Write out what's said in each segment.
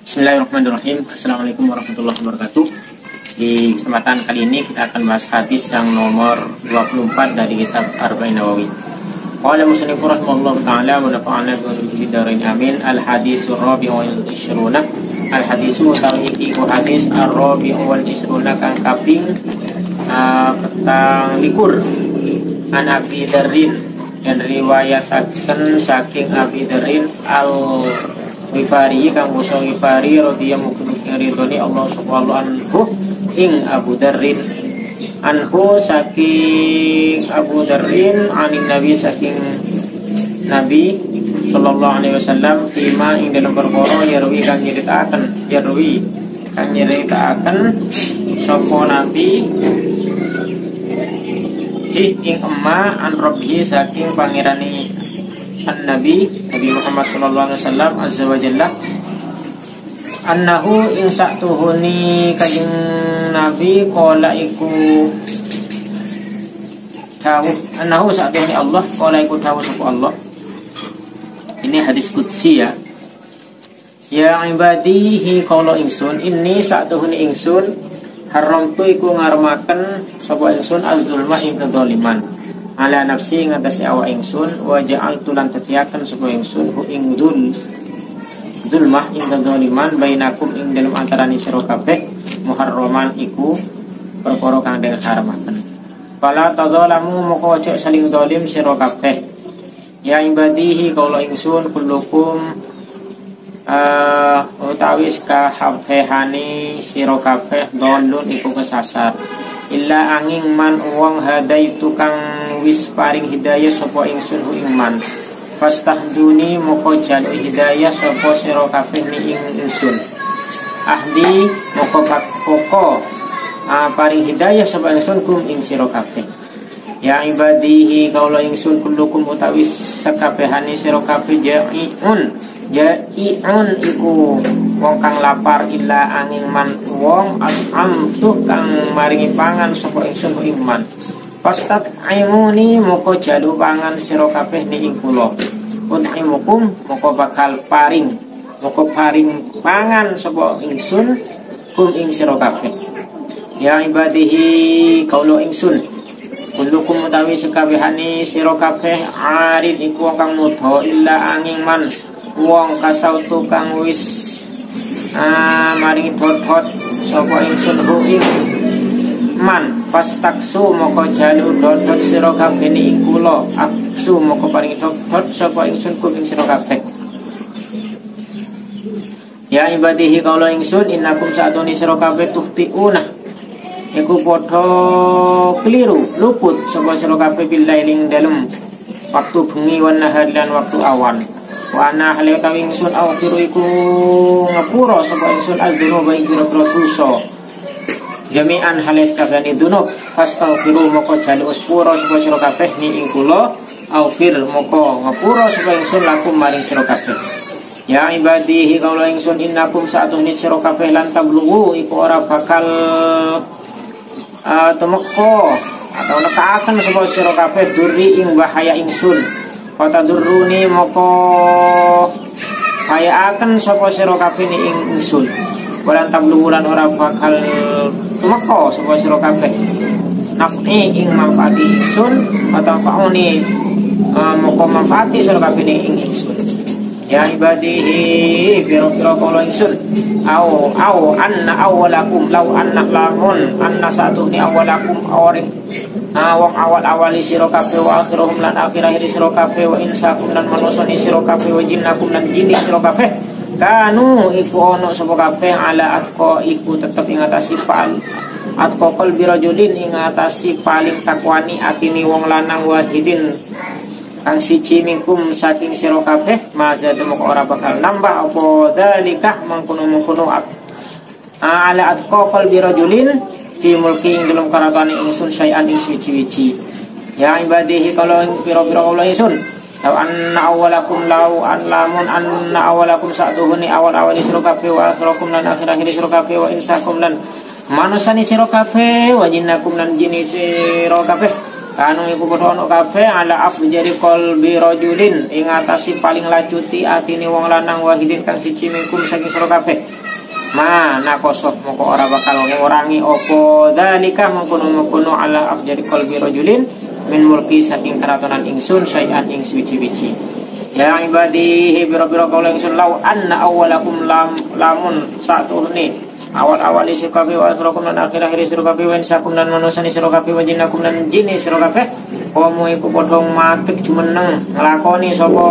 Bismillahirrahmanirrahim. Assalamualaikum warahmatullahi wabarakatuh. Di kesempatan kali ini kita akan bahas hadis yang nomor 24 dari kitab Arba'in Nawawi. Qala musannifur rahimahullahu ta'ala wa nafa'ana bi dharain amin. Al hadisul rabi'u wal ishruna. Al hadisu tauhid ku hadis ar-rabi'u wal ishruna kang kaping petang likur. An Abi Dzarrin dan riwayataken saking Abi Dzarrin Ghifari kang basa Ghifari radhiyallahu ridhoni Allah subhanahu anhu ing Abu Dzarrin anhu saking Abu Dzarrin anin Nabi saking Nabi sallallahu alaihi wasallam fima ing dalam perkara yarwi kang nyritakaken sapa Nabi ing emma an rabbi saking pangerane Nabi Muhammad sallallahu alaihi wasallam azza wa jalla annahu in sa'tuhuni kanjeng Nabi qala iku tahu annahu sa'tuhuni Allah qala iku tahu sapa Allah. Ini hadis qudsi ya. Ya ibadihi qala ingsun inni sa'tuhuni ingsun haramtu iku ngarmaken sapa ingsun al-zulma ing kedzaliman ala nafsi ngatasi awak ingsun wa ja'altu lan tetiaken sapa ingsun hu ing zulmah ing kadzaliman bainakum ing dalem antaraning sira kabeh muharraman iku perkara kang den haramaken. Fala tadzalamu moko aja saling zalim sira kabeh. Ya ibadihi kaula ingsun kullukum utawi kabehane sira kabeh dolun iku kesasar. Illa angin man wong hadaitu kang wis paring hidayah sapa ingsun hu ing man fastahduni moko jalu hidayah sapa sira kabeh ni ing ingsun ahdi moko poko paring hidayah sapa ingsun kum ing sira kabeh. Ya ibadihi kaula ingsun kullukum utawi sakabehane sira kabeh jai'un iku wong kang lapar illa angin man wong amtu kang maringi pangan sapa ingsun iman pastat aimuni moko jalu pangan sira kabeh ni ing kula unimukum moko bakal paring pangan sapa ingsun kum ing sira kabeh. Ya ibadihi kaula ingsun kullukum utawi sakabehane sira kabeh arid iku wong kang mudha illa angin man wong kasautu kang wis maringi dot-dot sapa ingsun hu ing man fastaksu moko jalu dot-dot sira kabeh ing kula aksu moko paringi dot-dot sapa ingsun ku ing sira kabeh. Ya ibadihi kaula ingsun innakum sa'atuni sira kabeh tuhtiuna iku padha keliru luput sapa sira kabeh billahi dalem waktu bengi wan nahar lan waktu awan. Wa ana hale utawi ingsun aghfiru iku ngapura sapa ingsun al-dzunuba ing pira-pira dosa jami'an hales kabehane dunub fastaghfiru moko jalu sepura sapa sira kabeh ni ing kula aghfir moko ngapura sapa ingsun lakum maring sira kabeh. Ya ibadihi kaula ingsun innakum sa'atuni sira kabeh lan tablughu iku ora bakal temeka atau nekaaken sapa sira kabeh duri ing bahaya ingsun kota duruni moko hayaaken sapa sira kabeh ing ingsun walan tablulan ora bakal tumeka sapa sira kabeh naf'i ing manfaati ingsun atau fauni moko manfaati sira kabeh ing ingsun. Ya ibadihi biro-biro kala ingsun au anna awalakum law anna lamun anna satuhni awalakum awring wong awal-awali sira kabeh wa akhiruhum lan akhirahir sira kabeh wa insakum lan manusani sira kabeh wa jinnakum lan jinni sira kabeh kanu iku ono sapa kabeh ala atqa iku tetep ing atasi atqa qalbi rajulin ing atasi paling takwani atine wong lanang wahidin kang siji mingkum saking sira kabeh mazad moko ora bakal nambah apa dalika mangkono-mangkono ala atqa qalbi rajulin fi mulki ing dalam karatane ingsun sayan ing suci-suci. Ya ibadihi kalau pira-pira kula ingsun law anna awalakum anna awalakum sa'duhuni awal-awali sira kabeh wa akhirakum lan akhir-akhir sira kabeh wa insakum lan manusani sira kabeh wa jinnakum lan jinni sira kabeh kanu iku padha ono kabeh ala afjari qalbi rajulin ing atasi paling lacuti atine wong lanang wahidin kang siji mingkum saking sira kabeh mana kosok moko ora bakal ngurangi apa dalika mengkono-mengkono ala afjari qalbi rajulin min mulki saking keratonan ingsun sayan ing suci-suci ya ibadi biro-biro kaula ingsun law anna awwalakum lamun saturni awal-awal isi kabeh wa akhirakum lan akhir-akhir sira kabeh wa insakum lan manusani sira kabeh wa jinnakum lan jini sira kabeh komo iku padha matek jumeneng nglakoni sapa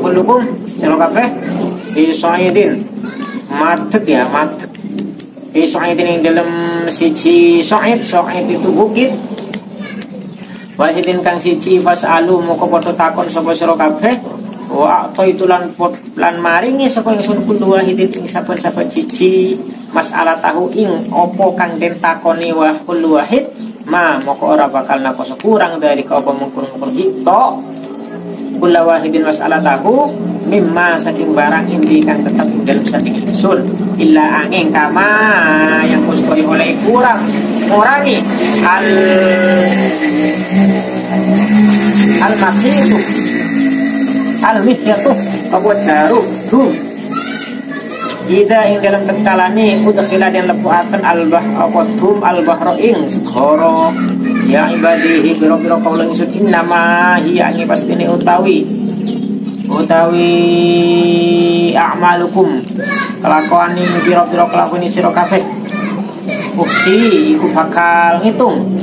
kulukum sira kabeh isaidin matek ya matek isaidin ing dalem siji said itu bukit wahidin kang siji fasalu moko padha takon sapa sira kabeh wa itu lan maringi sapa ingsun kudu wahidin ing saben-saben cici masalah tahu ing opo kang den takoni wa kullu wahid ma moko ora bakal nakoso kurang dari apa mungkul-mungkul hito kullu wahidin masalah tahu mimma saking barang indi kang tetap ing dalem saking ingsun illa angin kama yang kuskori oleh kurang ngurangi al makitu al-mihyatu apa jaru ida ing dalam tengkalane udkhila den lepuaken al-bah apa dum al-bahra ing segara ya ibadihi biro-biro kaula ingsun innama hiya ing pastine utawi a'malukum kelakuan ing biro-biro kelakuan sira kabeh uksi iku bakal ngitung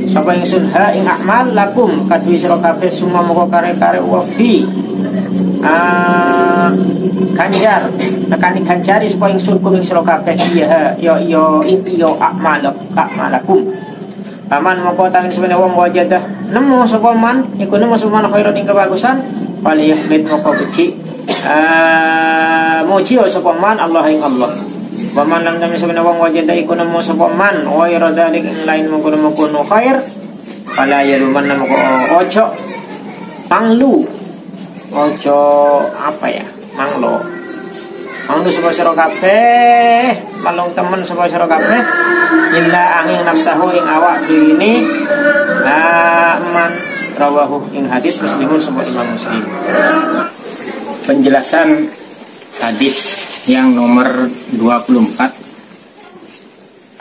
sapa ingsun ha ing a'mal lakum kadui sira kabeh summa moko kare-kare wafi kanjar nekani kanjari supaya ingsun kuming sira kabeh iya a'malakum aman moko tangin sebenarnya wong wajadah nemu sapa man iku nemu sapa man khairon ing kebagusan pali yahmid moko beci muji sapa man Allah ing Allah waman lam tangin sebenarnya wong wajadah iku nemu sapa man ghairu dzalik ing lain mengkono khair pala yaluman moko ojo panglu ojo apa ya manglo sapa sira kabeh malung temen sapa sira kabeh illa angin nafsahu ing awak dhewe man rawahu ing hadis muslimun sapa Imam Muslim. Penjelasan hadis yang nomor 24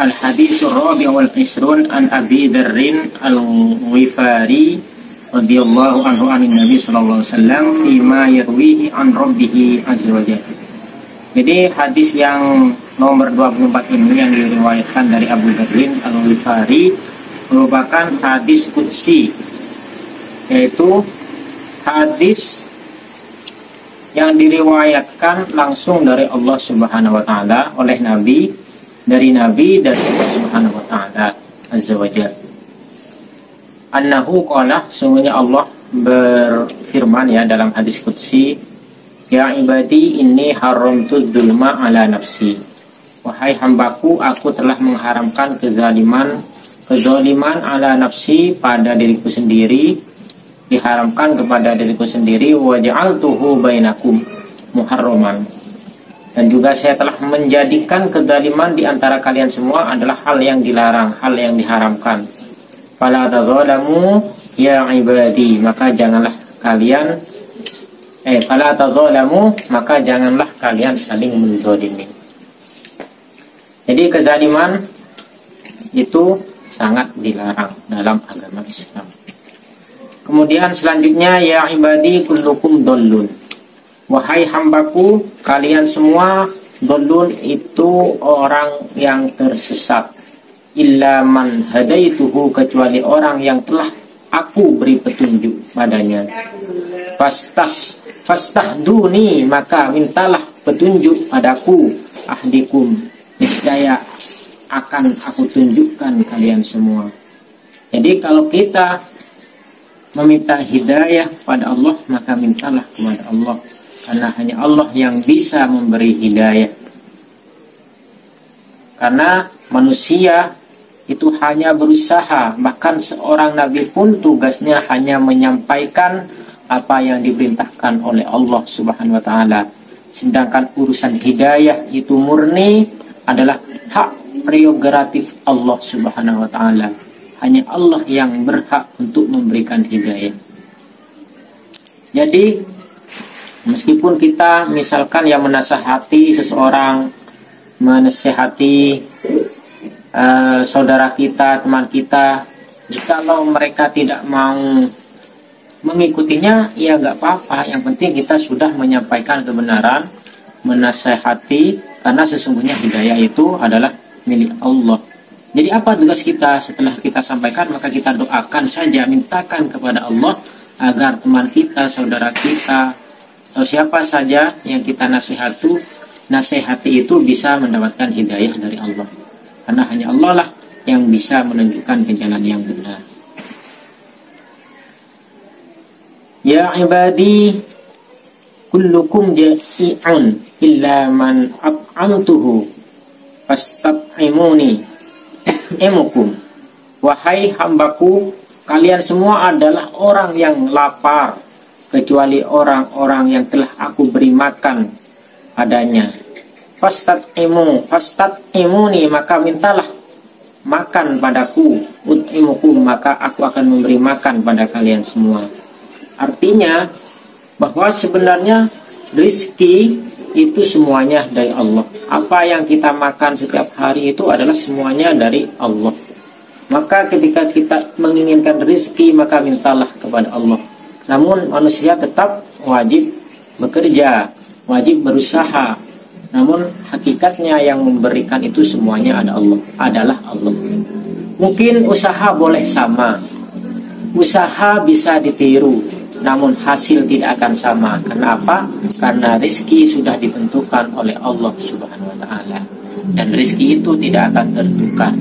al hadisur rabi' wal isrun an Abi Dzarrin al-Ghifari radhiyallahu anhu anin Nabi sallallahu alaihi wasallam fi ma yarwihi an rabbih azza wajalla. Jadi hadis yang nomor 24 ini yang diriwayatkan dari Abu Dzarrin al-Ghifari merupakan hadis qudsi, yaitu hadis yang diriwayatkan langsung dari Allah Subhanahu wa taala oleh Nabi dari Allah Subhanahu wa taala azza wajalla. Annahu qala sungguhnya Allah berfirman ya dalam hadis qudsi ya ibadi inni haramtu dzulma ala nafsi wahai hambaku aku telah mengharamkan kezaliman ala nafsi pada diriku sendiri diharamkan kepada diriku sendiri wa ja'altuhu bainakum muharraman dan juga saya telah menjadikan kezaliman di antara kalian semua adalah hal yang dilarang hal yang diharamkan. Fala tadzalamu ya ibadi maka janganlah kalian saling menzalimi. Jadi kezaliman itu sangat dilarang dalam agama Islam. Kemudian selanjutnya ya ibadi kullukum dhallun wahai hambaku kalian semua dhallun itu orang yang tersesat illa man hadaituhu kecuali orang yang telah aku beri petunjuk padanya fastahduni maka mintalah petunjuk padaku ahdikum niscaya akan aku tunjukkan kalian semua. Jadi kalau kita meminta hidayah pada Allah maka mintalah kepada Allah karena hanya Allah yang bisa memberi hidayah. Karena manusia itu hanya berusaha, bahkan seorang nabi pun tugasnya hanya menyampaikan apa yang diperintahkan oleh Allah Subhanahu wa taala. Sedangkan urusan hidayah itu murni adalah hak prerogatif Allah Subhanahu wa taala. hanya Allah yang berhak untuk memberikan hidayah. Jadi meskipun kita misalkan yang menasihati seseorang, menasihati saudara kita, teman kita, jikalau mereka tidak mau mengikutinya, ya nggak apa-apa. Yang penting kita sudah menyampaikan kebenaran, menasihati, karena sesungguhnya hidayah itu adalah milik Allah. Jadi apa tugas kita setelah kita sampaikan? Maka kita doakan saja, mintakan kepada Allah agar teman kita, saudara kita, atau siapa saja yang kita nasihati itu bisa mendapatkan hidayah dari Allah. Karena hanya Allah lah yang bisa menunjukkan ke jalan yang benar. Ya ibadi, kullukum ja'i'un illa man at'amtuhu fastat'imuni emukum. Wahai hambaku, kalian semua adalah orang yang lapar, kecuali orang-orang yang telah aku beri makan padanya. Fastat'imuni, maka mintalah makan padaku. Ut'imukum, maka aku akan memberi makan pada kalian semua. Artinya bahwa sebenarnya rizki itu semuanya dari Allah. Apa yang kita makan setiap hari itu adalah semuanya dari Allah. Maka ketika kita menginginkan rizki, maka mintalah kepada Allah. Namun manusia tetap wajib bekerja, wajib berusaha. Namun hakikatnya yang memberikan itu semuanya adalah Allah. Mungkin usaha boleh sama, usaha bisa ditiru, namun hasil tidak akan sama. Kenapa? Karena rizki sudah ditentukan oleh Allah Subhanahu wa Ta'ala, dan rizki itu tidak akan tertukar.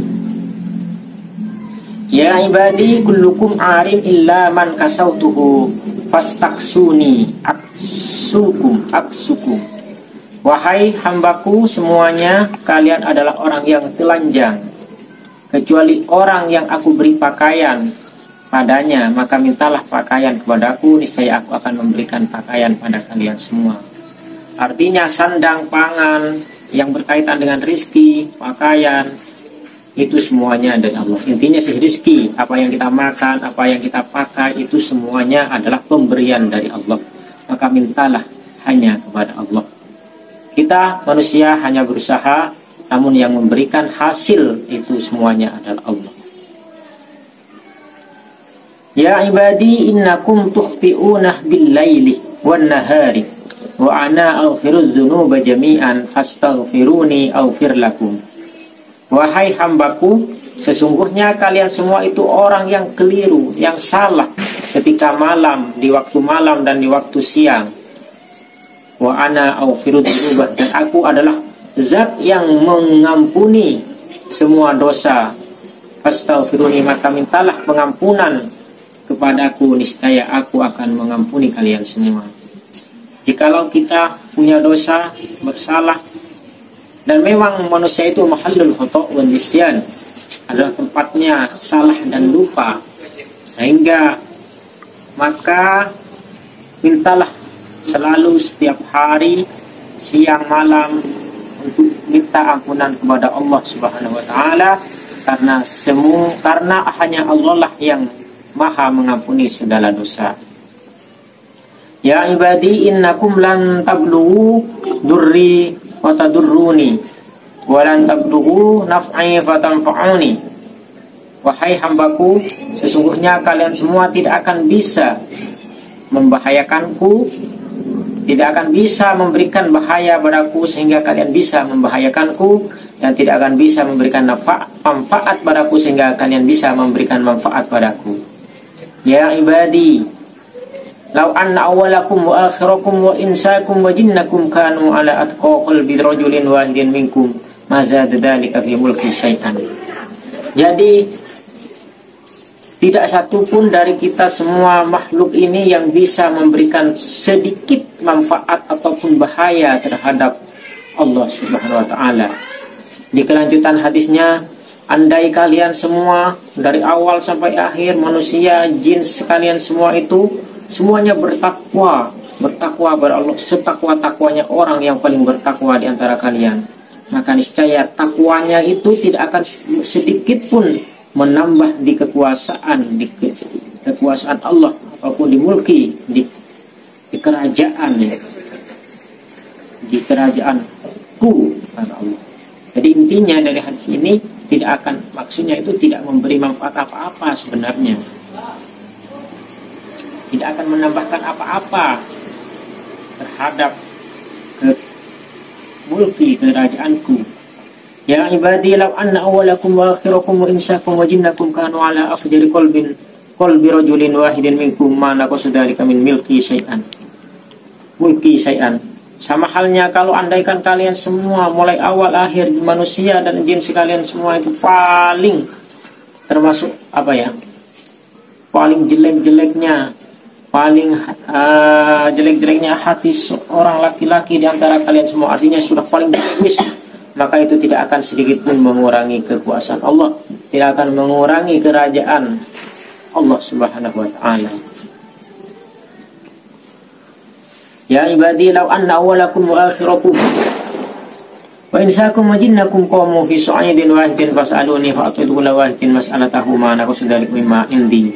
Ya ibadi, kullukum arim illa man kasautuhu fastaksuni aksukum. Wahai hambaku, semuanya kalian adalah orang yang telanjang, kecuali orang yang aku beri pakaian padanya, maka mintalah pakaian kepadaku, niscaya aku akan memberikan pakaian pada kalian semua. Artinya sandang pangan yang berkaitan dengan rizki, pakaian, itu semuanya dari Allah. Intinya sih rizki, apa yang kita makan, apa yang kita pakai, itu semuanya adalah pemberian dari Allah. Maka mintalah hanya kepada Allah. Kita manusia hanya berusaha, namun yang memberikan hasil itu semuanya adalah Allah. Ya ibadi, innakum tukhti'unah bil-laili wan-nahari wa ana aghfirudz dzunuba jami'an fastaghfiruni aghfir lakum. Wahai hambaku, sesungguhnya kalian semua itu orang yang keliru, yang salah ketika malam, di waktu malam dan di waktu siang. Wa ana aghfirudz dzunuba, dan aku adalah zat yang mengampuni semua dosa. Fastaghfiruni, maka mintalah pengampunan kepadaku, niscaya aku akan mengampuni kalian semua. Jikalau kita punya dosa, bersalah, dan memang manusia itu mahallul khata' wan nisyan, adalah tempatnya salah dan lupa, sehingga maka mintalah selalu setiap hari, siang malam, untuk minta ampunan kepada Allah Subhanahu wa Ta'ala, karena hanya Allah lah yang Maha mengampuni segala dosa. Ya ibadi, innakum lan tablughu durri wa tadurruni wa lan tablughu naf'i fatanfa'uni. Wahai hambaku, sesungguhnya kalian semua tidak akan bisa membahayakanku, tidak akan bisa memberikan bahaya padaku sehingga kalian bisa membahayakanku, dan tidak akan bisa memberikan manfaat padaku sehingga kalian bisa memberikan manfaat padaku. Ya ibadi, law anna awwalakum wa akhirakum wa insakum wa jinnakum kanu ala atqa qalbi rajulin wahidin minkum ma zada dzalika fi mulki syai'an. Jadi tidak satupun dari kita semua makhluk ini yang bisa memberikan sedikit manfaat ataupun bahaya terhadap Allah Subhanahu wa Ta'ala. Di kelanjutan hadisnya, andai kalian semua dari awal sampai akhir, manusia, jin sekalian semua itu semuanya bertakwa kepada Allah, setakwa-takwanya orang yang paling bertakwa di antara kalian, maka niscaya takwanya itu tidak akan sedikit pun menambah di kekuasaan, kekuasaan Allah, ataupun di mulki, di kerajaan, ya, di kerajaanku, kata Allah. Jadi intinya dari hadis ini tidak akan, maksudnya itu tidak memberi manfaat apa-apa sebenarnya, tidak akan menambahkan apa-apa terhadap mulki, kerajaanku. Ya ibadi law anna awwalakum wa akhirakum wa insakum wa jinnakum kanu ala afjari qalbi rajulin wahidin minkum ma naqasa dzalika min mulki syai'an. Sama halnya kalau andaikan kalian semua mulai awal akhir manusia dan jin sekalian semua itu paling termasuk apa ya? Paling jelek-jeleknya, paling jelek-jeleknya hati seorang laki-laki di antara kalian semua, artinya sudah paling egois, maka itu tidak akan sedikit pun mengurangi kekuasaan Allah, tidak akan mengurangi kerajaan Allah Subhanahu wa taala. Ya ibadi law anna awwalakum wa akhirakum wa insakum wa jinnakum qamu fi su'idin wahidin fas'aluni fa'atudu la wahidin mas'alatahu ma naqsu dzalika mimma indi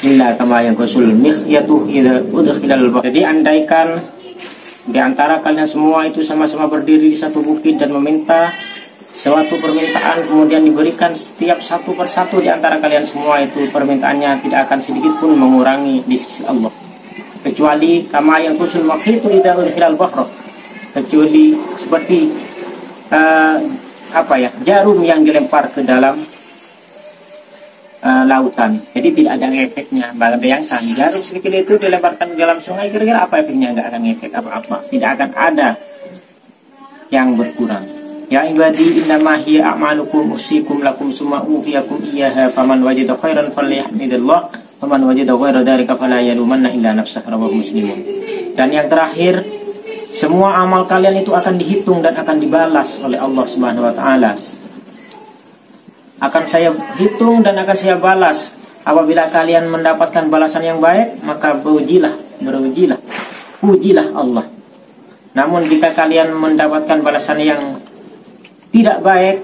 illa kama yanqusul mikhyatu idza udkhilal bahr. Jadi andaikan di antara kalian semua itu sama-sama berdiri di satu bukit dan meminta suatu permintaan, kemudian diberikan setiap satu persatu di antara kalian semua itu permintaannya tidak akan sedikit pun mengurangi di sisi Allah, kecuali kama yang kusul makhitu idza udkhilal bahr, kecuali seperti jarum yang dilempar ke dalam lautan. Jadi tidak ada efeknya. Bayangkan jarum sekecil itu dilemparkan ke dalam sungai, kira-kira apa efeknya? Tidak akan efek apa-apa, tidak akan ada yang berkurang. Ya ibadi innama hiya a'malukum usikum lakum summa ufiyakum iyyaha faman wajada khairan falyahmidillah faman wajada ghaira dzalika fala yalumanna illa nafsah, rawahu Muslim. Dan yang terakhir, semua amal kalian itu akan dihitung dan akan dibalas oleh Allah Subhanahu wa taala. Akan saya hitung dan akan saya balas. Apabila kalian mendapatkan balasan yang baik, maka pujilah Allah. Namun jika kalian mendapatkan balasan yang tidak baik,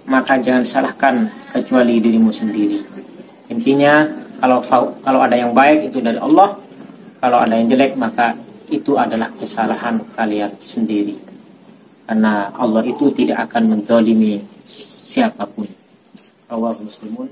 maka jangan salahkan kecuali dirimu sendiri. Intinya kalau ada yang baik itu dari Allah, kalau ada yang jelek maka itu adalah kesalahan kalian sendiri. Karena Allah itu tidak akan menzalimi siapapun. Rawahu Muslimun.